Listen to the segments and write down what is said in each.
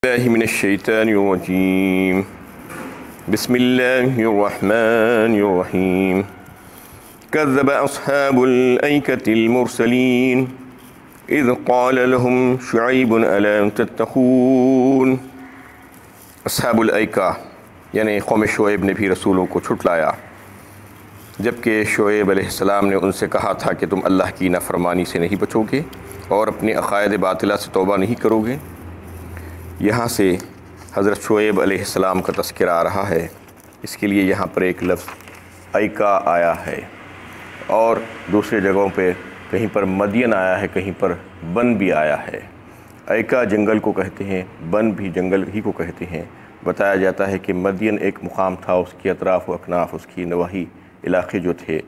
الله من الشيطان الرجيم بسم الله الرحمن الرحيم كذب أصحاب الأيكة المرسلين إذ قال لهم شعيب ألا تتقون۔ اصحاب الایکہ یعنی قوم شعیب نے بھی رسولوں کو چھٹلایا، جبکہ شعیب علیہ السلام نے ان سے کہا تھا کہ تم اللہ کی نافرمانی سے نہیں بچو گے اور اپنے عقائد باطلہ سے توبہ نہیں کرو گے۔ یہاں سے حضرت شعیب علیہ السلام کا تذکرہ آ رہا ہے، اس کے لیے یہاں پر ایک لفظ ایکا آیا ہے، اور دوسرے جگہوں پہ کہیں پر مدین آیا ہے، کہیں پر بن بھی آیا ہے۔ ایکا جنگل کو کہتے ہیں، بن بھی جنگل ہی کو کہتے ہیں۔ بتایا جاتا ہے کہ مدین ایک مقام تھا، اس کی اطراف و اکناف، اس کی نواحی علاقے جو تھے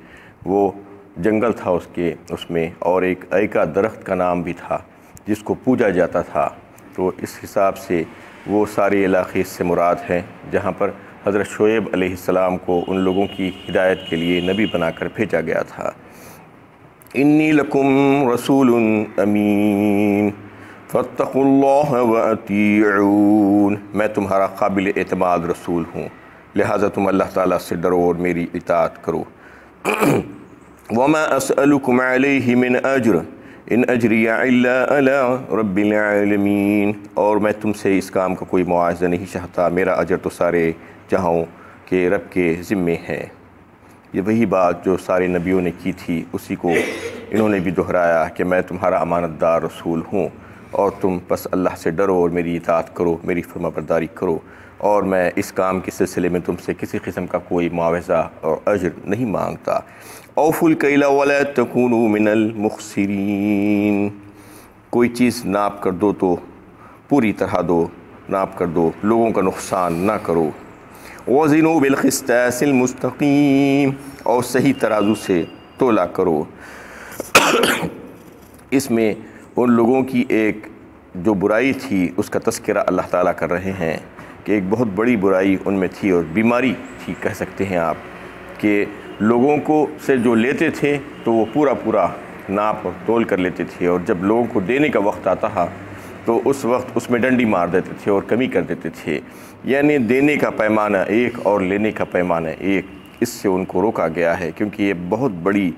وہ جنگل تھا اس میں، اور ایک ایکا درخت کا نام بھی تھا جس کو پوجا جاتا تھا۔ تو اس حساب سے وہ سارے علاقے اس سے مراد ہیں جہاں پر حضرت شعیب علیہ السلام کو ان لوگوں کی ہدایت کے لیے نبی بنا کر بھیجا گیا تھا۔ انی لکم رسول امین فاتقوا اللہ واطیعون، میں تمہارا قابل اعتماد رسول ہوں، لہٰذا تم اللہ تعالیٰ سے ڈرو اور میری اطاعت کرو۔ وما اسألکم علیہ من اجر ان اجری الا علی رب العالمین، اور میں تم سے اس کام کا کوئی معاوضہ نہیں چاہتا، میرا اجر تو سارے جہاں کے رب کے ذمے ہے۔ یہ وہی بات جو سارے نبیوں نے کی تھی، اسی کو انہوں نے بھی دہرایا کہ میں تمہارا امانت دار رسول ہوں، اور تم بس اللہ سے ڈرو اور میری اطاعت کرو، میری فرما برداری کرو، اور میں اس کام کے سلسلے میں تم سے کسی قسم کا کوئی معاوضہ اور اجر نہیں مانگتا۔ اوفوا الکیل ولا تکونوا من المخسرین، کوئی چیز ناپ کر دو تو پوری طرح دو، ناپ کر دو، لوگوں کا نقصان نہ کرو۔ وزنوا بالقسطاس المستقیم، اور صحیح ترازو سے تولا کرو۔ اس میں ان لوگوں کی ایک جو برائی تھی اس کا تذکرہ اللہ تعالیٰ کر رہے ہیں کہ ایک بہت بڑی برائی ان میں تھی، اور بیماری تھی کہہ سکتے ہیں آپ، کہ لوگوں کو سے جو لیتے تھے تو وہ پورا ناپ اور تول کر لیتے تھے، اور جب لوگوں کو دینے کا وقت آتا تھا تو اس وقت اس میں ڈنڈی مار دیتے تھے اور کمی کر دیتے تھے، یعنی دینے کا پیمانہ ایک اور لینے کا پیمانہ ایک۔ اس سے ان کو روکا گیا ہے، کیونکہ یہ بہت بڑی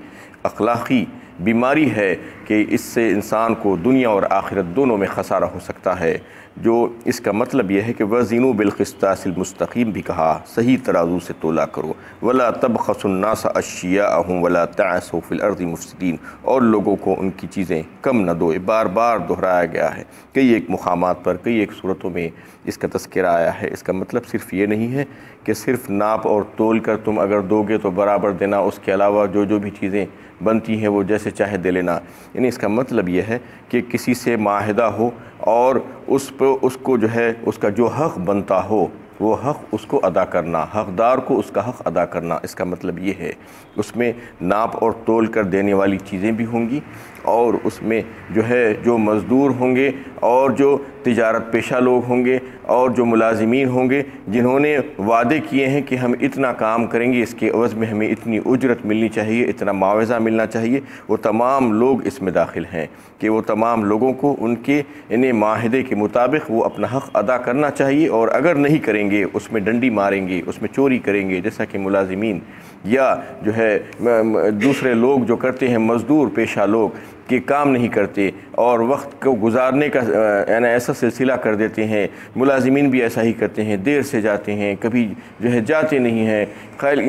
اخلاقی بیماری ہے کہ اس سے انسان کو دنیا اور آخرت دونوں میں خسارہ ہو سکتا ہے۔ جو اس کا مطلب یہ ہے کہ وزنوا بالقسطاس المستقیم بھی کہا، صحیح ترازو سے تولا کرو۔ ولا تبخسوا الناس اشیاءهم ولا تعثوا فی الارض مفسدین، اور لوگوں کو ان کی چیزیں کم نہ دو۔ بار بار دہرایا گیا ہے، کئی ایک مقامات پر، کئی ایک صورتوں میں اس کا تذکرہ آیا ہے۔ اس کا مطلب صرف یہ نہیں ہے کہ صرف ناپ اور تول کر تم اگر دو گے تو برابر دینا، اس کے علاوہ جو بھی چیزیں بنتی ہیں وہ جیسے چاہے دے لینا، یعنی اس کا مطلب یہ ہے کہ کسی سے معاہدہ ہو اور اس کو جو ہے اس کا جو حق بنتا ہو وہ حق اس کو ادا کرنا، حقدار کو اس کا حق ادا کرنا۔ اس کا مطلب یہ ہے اس میں ناپ اور تول کر دینے والی چیزیں بھی ہوں گی، اور اس میں جو ہے جو مزدور ہوں گے اور جو تجارت پیشہ لوگ ہوں گے اور جو ملازمین ہوں گے جنہوں نے وعدے کیے ہیں کہ ہم اتنا کام کریں گے، اس کے عوض میں ہمیں اتنی اجرت ملنی چاہیے، اتنا معاوضہ ملنا چاہیے، وہ تمام لوگ اس میں داخل ہیں کہ وہ تمام لوگوں کو ان کے معاہدے کے مطابق وہ اپنا حق ادا کرنا چاہیے، اور اگر نہیں کریں گے اس میں ڈنڈی ماریں گے، اس میں چوری کریں گے، جیسا کہ ملازمین یا جو ہے دوسرے لوگ جو کرتے ہیں، مزدور پیشہ لوگ کہ کام نہیں کرتے اور وقت کو گزارنے کا یعنی ایسا سلسلہ کر دیتے ہیں۔ ملازمین بھی ایسا ہی کرتے ہیں، دیر سے جاتے ہیں، کبھی جو ہے جاتے نہیں ہیں،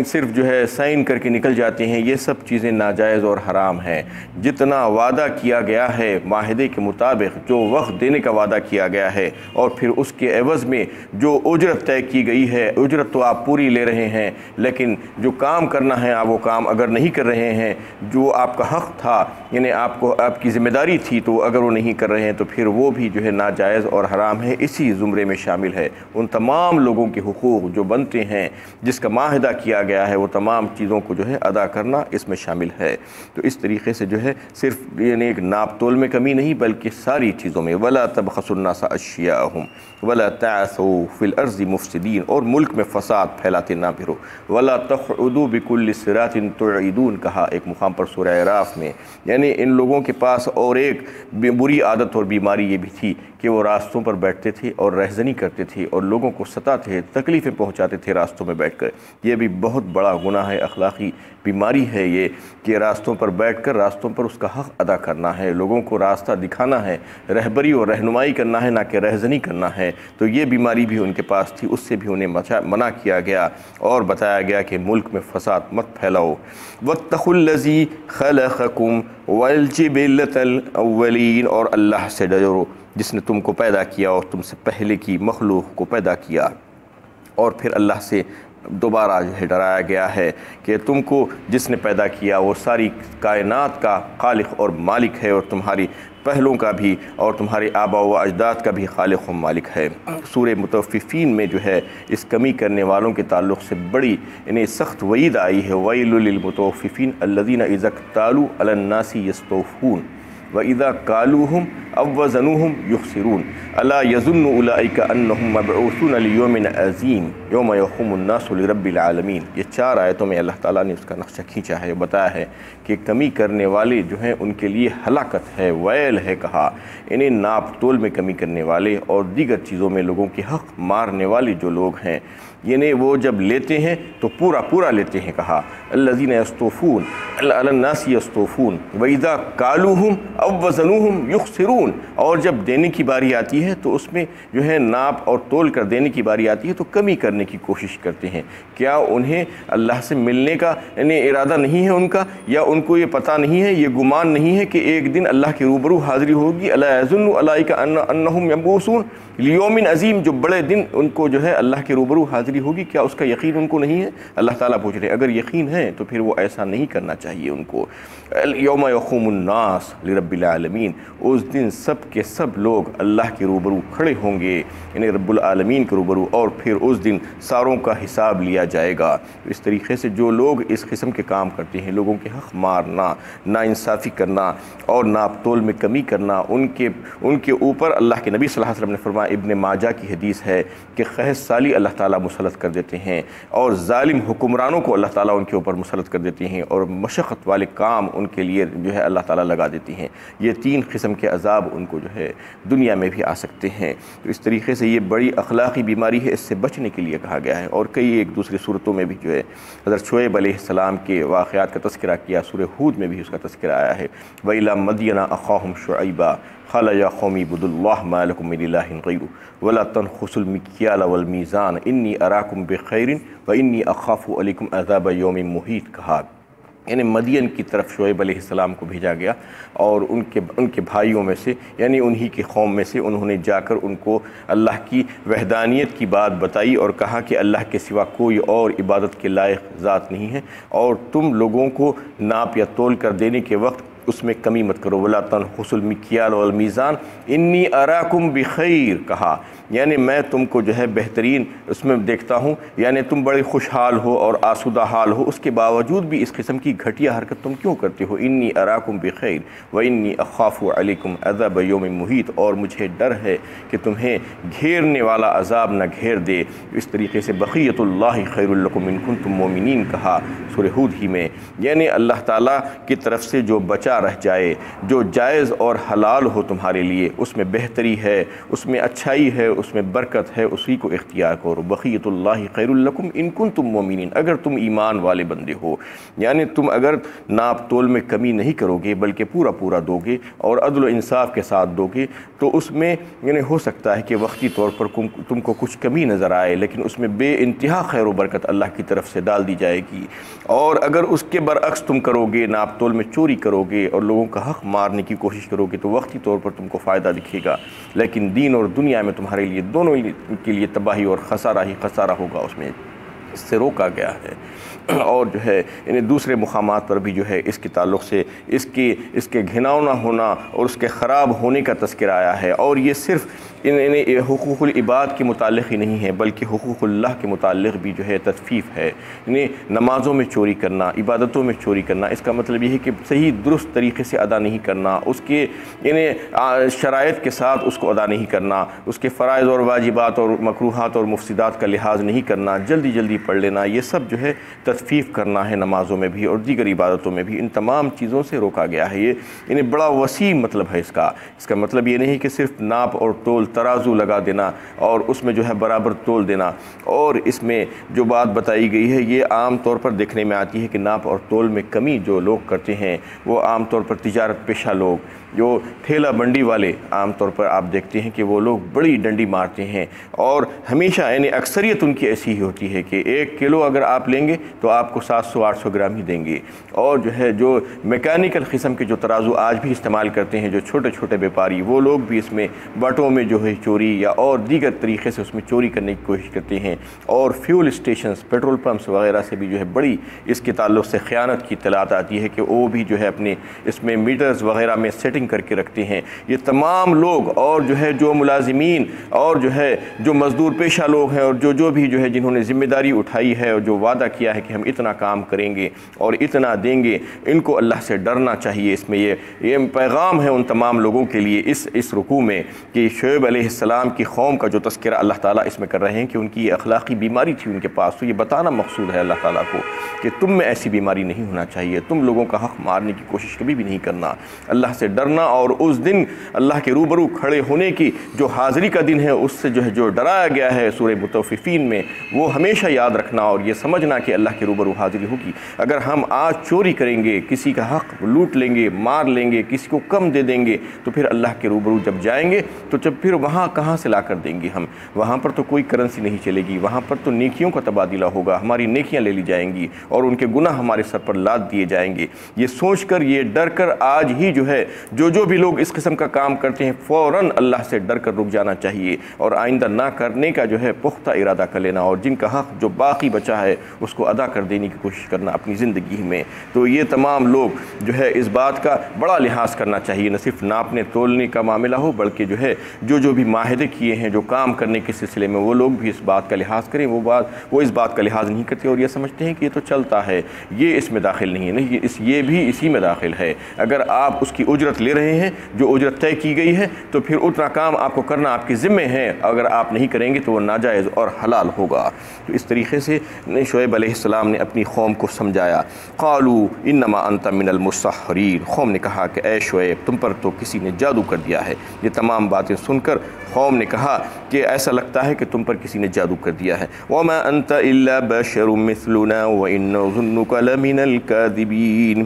صرف جو ہے سائن کر کے نکل جاتے ہیں۔ یہ سب چیزیں ناجائز اور حرام ہیں۔ جتنا وعدہ کیا گیا ہے معاہدے کے مطابق، جو وقت دینے کا وعدہ کیا گیا ہے، اور پھر اس کے عوض میں جو اجرت طے کی گئی ہے، اجرت تو آپ پوری لے رہے ہیں، لیکن جو کام کرنا ہے آپ وہ کام اگر نہیں کر رہے ہیں، جو آپ کا حق تھا یعنی آپ کی ذمہ داری تھی، تو اگر وہ نہیں کر رہے ہیں تو پھر وہ بھی جو ہے ناجائز اور حرام ہے، اسی زمرے میں شامل ہے۔ ان تمام لوگوں کے حقوق جو بنتے ہیں، جس کا معاہدہ کیا گیا ہے، وہ تمام چیزوں کو جو ہے ادا کرنا اس میں شامل ہے۔ تو اس طریقے سے جو ہے صرف یعنی ایک ناپ تول میں کمی نہیں بلکہ ساری چیزوں میں۔ ولا تبخسوا الناس اشیاءهم ولا تعثوا فی الارض مفسدین، اور ملک میں فساد پھیلاتے نہ پھرو۔ ولا تقعدوا بکل صراط تعیدون کہا ایک مقام پر سورہ اعراف میں، یعنی ان لوگوں لوگوں کے پاس اور ایک بری عادت اور بیماری یہ بھی تھی کہ وہ راستوں پر بیٹھتے تھے اور رہزنی کرتے تھے اور لوگوں کو ستاتے تکلیفیں پہنچاتے تھے راستوں میں بیٹھ کر۔ یہ بھی بہت بڑا گناہ ہے، اخلاقی بیماری ہے یہ، کہ راستوں پر بیٹھ کر راستوں پر اس کا حق ادا کرنا ہے، لوگوں کو راستہ دکھانا ہے، رہبری اور رہنمائی کرنا ہے، نہ کہ رہزنی کرنا ہے۔ تو یہ بیماری بھی ان کے پاس تھی، اس سے بھی انہیں منع کیا گیا اور بتایا گیا کہ ملک میں فساد مت پھیلاؤ۔ وَاتَّقُوا الَّذِي خَلَقَكُمْ وَالْجِبِلَّةَ الْأَوَّلِينَ، اور اللہ سے ڈرو جس نے تم کو پیدا کیا اور تم سے پہلے کی مخلوق کو پیدا کیا۔ اور پھر اللہ سے دوبارہ جو ہے ڈرایا گیا ہے کہ تم کو جس نے پیدا کیا وہ ساری کائنات کا خالق اور مالک ہے، اور تمہاری پہلوں کا بھی اور تمہارے آباء و اجداد کا بھی خالق و مالک ہے۔ سورہ مطففین میں جو ہے اس کمی کرنے والوں کے تعلق سے بڑی انہیں سخت وعید آئی ہے، وَيْلٌ لِّلْمُطَوِّفِينَ الَّذِينَ إِذَا اكْتَالُوا عَلَى النَّاسِ يَسْتَوْفُونَ وَإِذَا كَالُوهُمْ أَوْ وَّزَنُوهُمْ يُخْسِرُونَ أَلَا يَظُنُّ أُولَٰئِكَ أَنَّهُمْ مَبْعُوثُونَ لِيَوْمٍ عَظِيمٍ يَوْمَ يَقُومُ النَّاسُ لِرَبِّ الْعَالَمِينَ۔ یہ 4 آیتوں میں اللہ تعالیٰ نے اس کا نقشہ کھینچا ہے، بتایا ہے کہ کمی کرنے والے جو ہیں ان کے لیے ہلاکت ہے، ویل ہے کہا۔ انہیں ناپ تول میں کمی کرنے والے اور دیگر چیزوں میں لوگوں کے حق مارنے والے جو لوگ ہیں، یعنی وہ جب لیتے ہیں تو پورا لیتے ہیں کہا۔ الذین یستوفون علی الناس یستوفون وَإِذَا کالوہم أَوْ وَزَنُوهُمْ یخسرون، اور جب دینے کی باری آتی ہے تو اس میں جو ہے ناپ اور تول کر دینے کی باری آتی ہے تو کمی کرنے کی کوشش کرتے ہیں۔ کیا انہیں اللہ سے ملنے کا یعنی ارادہ نہیں ہے ان کا، یا ان کو یہ پتہ نہیں ہے، یہ گمان نہیں ہے کہ ایک دن اللہ کے روبرو حاضری ہوگی؟ الا یظن اولئک انہم یبعثون لیوم عظیم، جو بڑے دن ان کو جو ہے اللہ کے روبرو حاضری ہوگی، کیا اس کا یقین ان کو نہیں ہے؟ اللہ تعالیٰ پوچھ رہے ہیں اگر یقین ہے تو پھر وہ ایسا نہیں کرنا چاہیے ان کو۔ یوم یقوم الناس لرب العالمین، اس دن سب کے سب لوگ اللہ کے روبرو کھڑے ہوں گے، یعنی رب العالمین کے روبرو، اور پھر اس دن ساروں کا حساب لیا جائے گا۔ اس طریقے سے جو لوگ اس قسم کے کام کرتے ہیں، لوگوں کے حق مارنا، ناانصافی کرنا اور ناپ تول میں کمی کرنا، ان کے اوپر اللہ کے نبی صلی اللہ علیہ وسلم نے فرمایا، ابن ماجہ کی حدیث ہے کہ قحط سالی اللہ تعالیٰ مسلط کر دیتے ہیں، اور ظالم حکمرانوں کو اللہ تعالیٰ ان کے اوپر مسلط کر دیتے ہیں، اور مشقت والے کام ان کے لیے جو ہے اللہ تعالیٰ لگا دیتی ہیں۔ یہ 3 قسم کے عذاب ان کو جو ہے دنیا میں بھی آ سکتے ہیں۔ تو اس طریقے سے یہ بڑی اخلاقی بیماری ہے، اس سے بچنے کے لیے کہا گیا ہے۔ اور کئی ایک دوسری صورتوں میں بھی جو ہے حضرت شعیب علیہ السلام کے واقعات کا تذکرہ کیا، سورہ ہود میں بھی اس کا تذکرہ آیا ہے۔ وَإِلَىٰ مَدْيَنَ أَخَاهُمْ شُعَيْبًا قَالَ يَا قَوْمِ اعْبُدُوا اللَّهَ مَا لَكُم مِّنْ إِلَٰهٍ غَيْرُهُ وَلَا تَنْقُصُوا الْمِكْيَالَ وَالْمِيزَانَ إِنِّي أَرَاكُمْ بِخَيْرٍ وَإِنِّي أَخَافُ عَلَيْكُمْ عَذَابَ يَوْمٍ مُحِيطٍ کہا۔ یعنی مدین کی طرف شعیب علیہ السلام کو بھیجا گیا، اور ان کے بھائیوں میں سے یعنی انہی کی قوم میں سے انہوں نے جا کر ان کو اللہ کی وحدانیت کی بات بتائی اور کہا کہ اللہ کے سوا کوئی اور عبادت کے لائق ذات نہیں ہے، اور تم لوگوں کو ناپ یا تول کر دینے کے وقت اس میں کمی مت کرو۔ وَلَا تَنْقُصُوا الْمِكْيَالَ وَالْمِيزَانَ إِنِّي أَرَاكُمْ بِخَيْرٍ کہا، یعنی میں تم کو جو ہے بہترین اس میں دیکھتا ہوں، یعنی تم بڑے خوشحال ہو اور آسودہ حال ہو، اس کے باوجود بھی اس قسم کی گھٹیا حرکت تم کیوں کرتے ہو؟ إِنِّي أَرَاكُمْ بِخَيْرٍ وَإِنِّي أَخَافُ عَلَيْكُمْ عَذَابَ يَوْمٍ مُحِيطٍ، اور مجھے ڈر ہے کہ تمہیں گھیرنے والا عذاب نہ گھیر دے۔ اس طریقے سے بقیۃ اللہ خیر لکم ان کنتم مومنین کہا سورہ ہود ہی میں، یعنی اللہ تعالیٰ کی طرف سے جو بچا رہ جائے، جو جائز اور حلال ہو تمہارے لیے، اس میں بہتری ہے، اس میں اچھائی ہے، اس میں برکت ہے، اسی کو اختیار کرو۔ بقیۃ اللہ خیر لکم ان کنتم مومنین، اگر تم ایمان والے بندے ہو، یعنی تم اگر ناپ تول میں کمی نہیں کرو گے بلکہ پورا دو گے اور عدل و انصاف کے ساتھ دو گے، تو اس میں یعنی ہو سکتا ہے کہ وقتی طور پر تم کو کچھ کمی نظر آئے، لیکن اس میں بے انتہا خیر و برکت اللہ کی طرف سے ڈال دی جائے گی۔ اور اگر اس کے برعکس تم کرو گے، ناپ تول میں چوری کرو گے اور لوگوں کا حق مارنے کی کوشش کرو گے، تو وقتی طور پر تم کو فائدہ دکھے گا، لیکن دین اور دنیا میں تمہارے لیے دونوں کے لیے تباہی اور خسارہ ہی خسارہ ہوگا۔ اس میں اس سے روکا گیا ہے۔ اور جو ہے یعنی دوسرے مقامات پر بھی جو ہے اس کے تعلق سے اس کے گھناؤنا ہونا اور اس کے خراب ہونے کا تذکرہ آیا ہے، اور یہ صرف انہیں حقوق العباد کے متعلق ہی نہیں ہے بلکہ حقوق اللہ کے متعلق بھی جو ہے تطفیف ہے۔ انہیں نمازوں میں چوری کرنا، عبادتوں میں چوری کرنا، اس کا مطلب یہ ہے کہ صحیح درست طریقے سے ادا نہیں کرنا، اس کے شرائط کے ساتھ اس کو ادا نہیں کرنا، اس کے فرائض اور واجبات اور مکروہات اور مفسدات کا لحاظ نہیں کرنا، جلدی جلدی پڑھ لینا، یہ سب جو ہے تطفیف کرنا ہے نمازوں میں بھی اور دیگر عبادتوں میں بھی۔ ان تمام چیزوں سے روکا گیا ہے۔ یہ انہیں بڑا وسیع مطلب ہے اس کا مطلب یہ نہیں کہ صرف ناپ اور تول ترازو لگا دینا اور اس میں جو ہے برابر تول دینا، اور اس میں جو بات بتائی گئی ہے یہ عام طور پر دیکھنے میں آتی ہے کہ ناپ اور تول میں کمی جو لوگ کرتے ہیں وہ عام طور پر تجارت پیشہ لوگ، جو ٹھیلا منڈی والے، عام طور پر آپ دیکھتے ہیں کہ وہ لوگ بڑی ڈنڈی مارتے ہیں، اور ہمیشہ یعنی اکثریت ان کی ایسی ہی ہوتی ہے کہ 1 کلو اگر آپ لیں گے تو آپ کو 700-800 گرام ہی دیں گے، اور جو ہے جو میکینیکل قسم کے جو ترازو آج بھی استعمال کرتے ہیں جو چھوٹے چھوٹے بیپاری، وہ لوگ بھی اس میں بٹوں میں جو ہے چوری یا اور دیگر طریقے سے اس میں چوری کرنے کی کوشش کرتے ہیں، اور فیول اسٹیشنز، پیٹرول پمپس وغیرہ سے بھی جو ہے بڑی اس کے تعلق سے خیانت کی اطلاعات آتی ہے کہ وہ بھی جو ہے اپنے اس میں میٹرز وغیرہ میں سیٹنگ کر کے رکھتے ہیں۔ یہ تمام لوگ اور جو ہے جو ملازمین اور جو ہے جو مزدور پیشہ لوگ ہیں اور جو بھی جو ہے جنہوں نے ذمہ داری اٹھائی ہے اور جو وعدہ کیا ہے کہ ہم اتنا کام کریں گے اور اتنا دیں گے، ان کو اللہ سے ڈرنا چاہیے۔ اس میں یہ پیغام ہے ان تمام لوگوں کے لیے اس رکوع میں کہ شعیب علیہ السلام کی قوم کا جو تذکرہ اللہ تعالیٰ اس میں کر رہے ہیں کہ ان کی یہ اخلاقی بیماری تھی ان کے پاس، تو یہ بتانا مقصود ہے اللہ تعالیٰ کو کہ تم میں ایسی بیماری نہیں ہونا چاہیے، تم لوگوں کا حق مارنے کی کوشش کبھی بھی نہیں کرنا، اللہ سے ڈرنا، اور اس دن اللہ کے روبرو کھڑے ہونے کی جو حاضری کا دن ہے اس سے جو ہے جو ڈرایا گیا ہے سورہ مطففین میں، وہ ہمیشہ یاد رکھنا اور یہ سمجھنا کہ اللہ کے روبرو حاضری ہوگی۔ اگر ہم آج چوری کریں گے، کسی کا حق لوٹ لیں گے، مار لیں گے، کسی کو کم دے دیں گے، تو پھر اللہ کے روبرو جب جائیں گے تو جب پھر وہاں کہاں سے لا کر دیں گے ہم؟ وہاں پر تو کوئی کرنسی نہیں چلے گی، وہاں پر تو نیکیوں کا تبادلہ ہوگا، ہماری نیکیاں لے لی جائیں گی اور ان کے گناہ ہمارے سر پر لاد دیے جائیں گے۔ یہ سوچ کر، یہ ڈر کر آج ہی جو ہے جو بھی لوگ اس قسم کا کام کرتے ہیں فوراً اللہ سے ڈر کر رک جانا چاہیے اور آئندہ نہ کرنے کا جو ہے پختہ ارادہ کر لینا، اور جن کا حق جو باقی بچا ہے اس کو ادا کر دینے کی کوشش کرنا اپنی زندگی میں۔ تو یہ تمام لوگ جو ہے اس بات کا بڑا لحاظ کرنا چاہیے، نہ صرف ناپنے تولنے کا معاملہ ہو بلکہ جو ہے جو بھی معاہدے کیے ہیں جو کام کرنے کے سلسلے میں وہ لوگ بھی اس بات کا لحاظ کریں۔ وہ اس بات کا لحاظ نہیں کرتے اور یہ سمجھتے ہیں کہ یہ تو چلتا ہے، یہ اس میں داخل نہیں ہے، نہیں یہ بھی اسی میں داخل ہے۔ اگر آپ اس کی اجرت لے رہے ہیں جو اجرت طے کی گئی ہے تو پھر اتنا کام آپ کو کرنا آپ کے ذمہ ہے، اگر آپ نہیں کریں گے تو وہ ناجائز اور حلال ہوگا۔ تو اس طریقے سے شعیب علیہ السلام نے اپنی قوم کو سمجھایا۔ قالوا انما انت من المسحرین، قوم نے کہا کہ اے شعیب تم پر تو کسی نے جادو کر دیا ہے۔ یہ تمام باتیں سن کر قوم نے کہا کہ ایسا لگتا ہے کہ تم پر کسی نے جادو کر دیا ہے۔ وما انت الا بشر مثلنا وان نظنك لمن الكاذبین،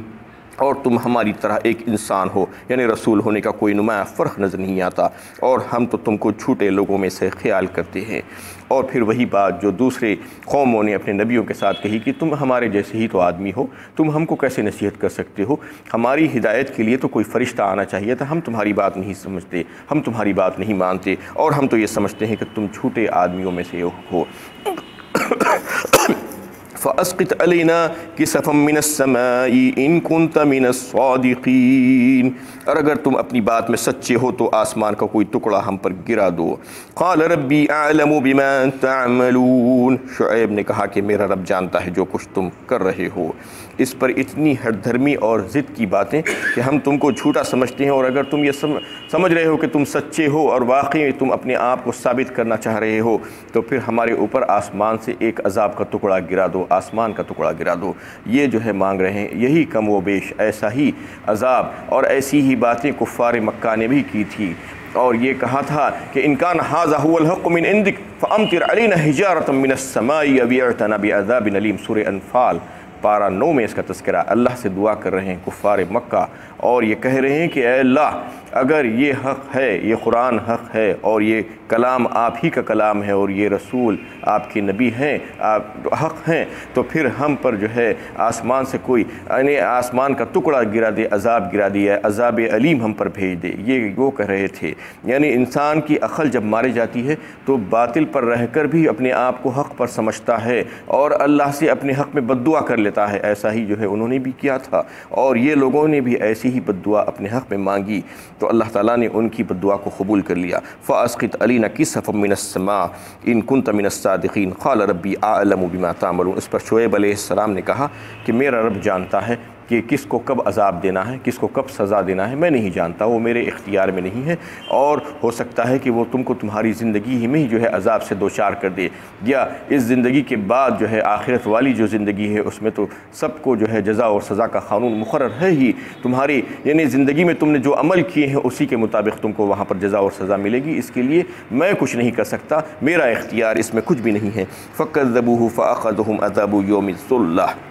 اور تم ہماری طرح ایک انسان ہو، یعنی رسول ہونے کا کوئی نمایاں فرق نظر نہیں آتا، اور ہم تو تم کو جھوٹے لوگوں میں سے خیال کرتے ہیں۔ اور پھر وہی بات جو دوسرے قوموں نے اپنے نبیوں کے ساتھ کہی کہ تم ہمارے جیسے ہی تو آدمی ہو، تم ہم کو کیسے نصیحت کر سکتے ہو؟ ہماری ہدایت کے لیے تو کوئی فرشتہ آنا چاہیے تھا، ہم تمہاری بات نہیں سمجھتے، ہم تمہاری بات نہیں مانتے، اور ہم تو یہ سمجھتے ہیں کہ تم جھوٹے آدمیوں میں سے ہو۔ فَأَسْقِطْ عَلَيْنَا كِسَفًا مِّنَ السَّمَاءِ إِن كُنتَ مِنَ الصَّادِقِينَ، اور اگر تم اپنی بات میں سچے ہو تو آسمان کا کوئی ٹکڑا ہم پر گرا دو۔ قَالَ رَبِّي أَعْلَمُ بِمَا تَعْمَلُونَ، شعیب نے کہا کہ میرا رب جانتا ہے جو کچھ تم کر رہے ہو۔ اس پر اتنی ہٹ دھرمی اور ضد کی باتیں کہ ہم تم کو جھوٹا سمجھتے ہیں، اور اگر تم یہ سمجھ رہے ہو کہ تم سچے ہو اور واقعی تم اپنے آپ کو ثابت کرنا چاہ رہے ہو تو پھر ہمارے اوپر آسمان سے ایک عذاب کا ٹکڑا گرا دو، آسمان کا ٹکڑا گرا دو۔ یہ جو ہے مانگ رہے ہیں یہی کم و بیش ایسا ہی عذاب اور ایسی ہی باتیں کفار مکہ نے بھی کی تھی، اور یہ کہا تھا کہ ان کان ھذا ھو الحق من عندک فامطر علینا حجارۃ من السماء او ائتنا بعذاب علیم۔ سورہ انفال پارہ 9 میں اس کا تذکرہ اللہ سے دعا کر رہے ہیں کفار مکہ، اور یہ کہہ رہے ہیں کہ اے اللہ اگر یہ حق ہے، یہ قرآن حق ہے اور یہ کلام آپ ہی کا کلام ہے اور یہ رسول آپ کے نبی ہیں، آپ حق ہیں، تو پھر ہم پر جو ہے آسمان سے کوئی یعنی آسمان کا ٹکڑا گرا دے، عذاب گرا دیا، عذاب علیم ہم پر بھیج دے، یہ وہ کہہ رہے تھے۔ یعنی انسان کی عقل جب ماری جاتی ہے تو باطل پر رہ کر بھی اپنے آپ کو حق پر سمجھتا ہے اور اللہ سے اپنے حق میں بد دعا کر لیتا ہے۔ ایسا ہی جو ہے انہوں نے بھی کیا تھا اور یہ لوگوں نے بھی ایسی ہی بد دعا اپنے حق میں مانگی، تو اللہ تعالیٰ نے ان کی بد دعا کو قبول کر لیا۔ فَأَسْقِطْ عَلَيْنَا كِسَفًا مِّنَ السَّمَاءِ إِن كُنتَ مِنَ الصَّادِقِينَ قَالَ رَبِّي أَعْلَمُ بِمَا تَعْمَلُونَ۔ اس پر شعیب علیہ السلام نے کہا کہ میرا رب جانتا ہے کہ کس کو کب عذاب دینا ہے، کس کو کب سزا دینا ہے، میں نہیں جانتا، وہ میرے اختیار میں نہیں ہے، اور ہو سکتا ہے کہ وہ تم کو تمہاری زندگی ہی میں ہی جو ہے عذاب سے دوچار کر دے، یا اس زندگی کے بعد جو ہے آخرت والی جو زندگی ہے اس میں تو سب کو جو ہے جزا اور سزا کا قانون مقرر ہے ہی، تمہاری یعنی زندگی میں تم نے جو عمل کیے ہیں اسی کے مطابق تم کو وہاں پر جزا اور سزا ملے گی، اس کے لیے میں کچھ نہیں کر سکتا، میرا اختیار اس میں کچھ بھی نہیں ہے۔ فَكَذَّبُوهُ فَأَخَذَهُمْ عَذَابُ يَوْمِ الظُّلَّةِ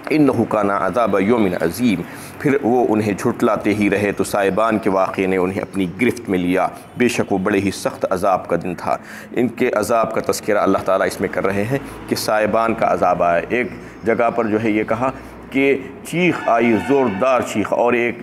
إِنَّهُ كَانَ عَذَابَ يَوْمٍ عَظِيمٍ۔ پھر وہ انہیں جھٹلاتے ہی رہے تو سائبان کے واقعے نے انہیں اپنی گرفت میں لیا، بے شک وہ بڑے ہی سخت عذاب کا دن تھا۔ ان کے عذاب کا تذکرہ اللہ تعالیٰ اس میں کر رہے ہیں کہ سائبان کا عذاب آیا۔ ایک جگہ پر جو ہے یہ کہا کہ چیخ آئی، زوردار چیخ، اور ایک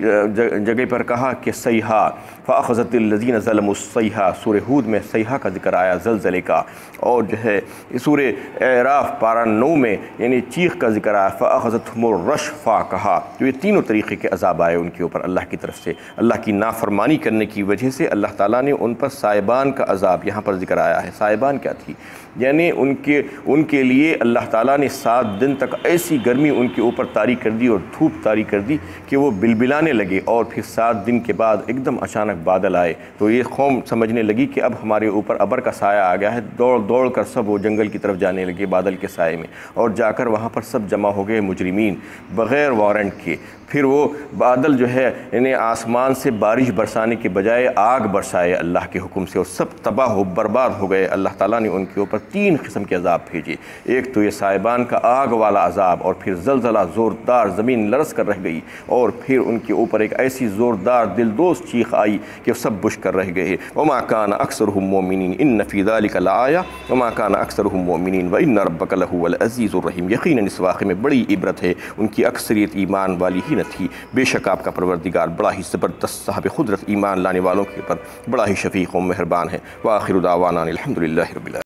جگہ پر کہا کہ صیحہ، فَأَخَذَتِ الَّذِينَ ظَلَمُوا الصَّيْحَةُ۔ سورہ ہود میں صیحہ کا ذکر آیا، زلزلے کا، اور جو ہے سورہ اعراف پارہ 9 میں یعنی چیخ کا ذکر آیا، فَأَخَذَتْهُمُ الرَّجْفَةُ کہا۔ تو یہ تینوں طریقے کے عذاب آئے ان کے اوپر اللہ کی طرف سے، اللہ کی نافرمانی کرنے کی وجہ سے اللہ تعالیٰ نے ان پر سائبان کا عذاب یہاں پر ذکر آیا ہے۔ سائبان کیا تھی؟ یعنی ان کے لیے اللہ تعالیٰ نے 7 دن تک ایسی گرمی ان کے اوپر طاری کر دی اور دھوپ طاری کر دی کہ وہ بلبلانے لگے، اور پھر 7 دن کے بعد ایک دم اچانک بادل آئے تو یہ قوم سمجھنے لگی کہ اب ہمارے اوپر ابر کا سایہ آ گیا ہے، دوڑ دوڑ کر سب وہ جنگل کی طرف جانے لگے بادل کے سائے میں، اور جا کر وہاں پر سب جمع ہو گئے مجرمین بغیر وارنٹ کے۔ پھر وہ بادل جو ہے انہیں آسمان سے بارش برسانے کے بجائے آگ برسائے اللہ کے حکم سے، اور سب تباہ و برباد ہو گئے۔ اللہ تعالیٰ نے ان کے اوپر 3 قسم کے عذاب بھیجے، ایک تو یہ سائبان کا آگ والا عذاب، اور پھر زلزلہ زوردار، زمین لرز کر رہ گئی، اور پھر ان کے اوپر ایک ایسی زوردار دلدوز چیخ آئی کہ سب بجھ کر رہ گئے۔ وما كان اکثرهم مؤمنین ان فی ذلک لآیہ وما كان اکثرهم مؤمنین وان ربک لہو العزیز الرحیم۔ یقیناً اس واقعے میں بڑی عبرت ہے، ان کی اکثریت ایمان والی ہی نہ تھی، بے شک آپ کا پروردگار بڑا ہی زبردست صاحب قدرت ایمان لانے والوں کے اوپر بڑا ہی شفیق و مہربان ہے۔ وآخر دعوانا الحمد للہ رب العالمین۔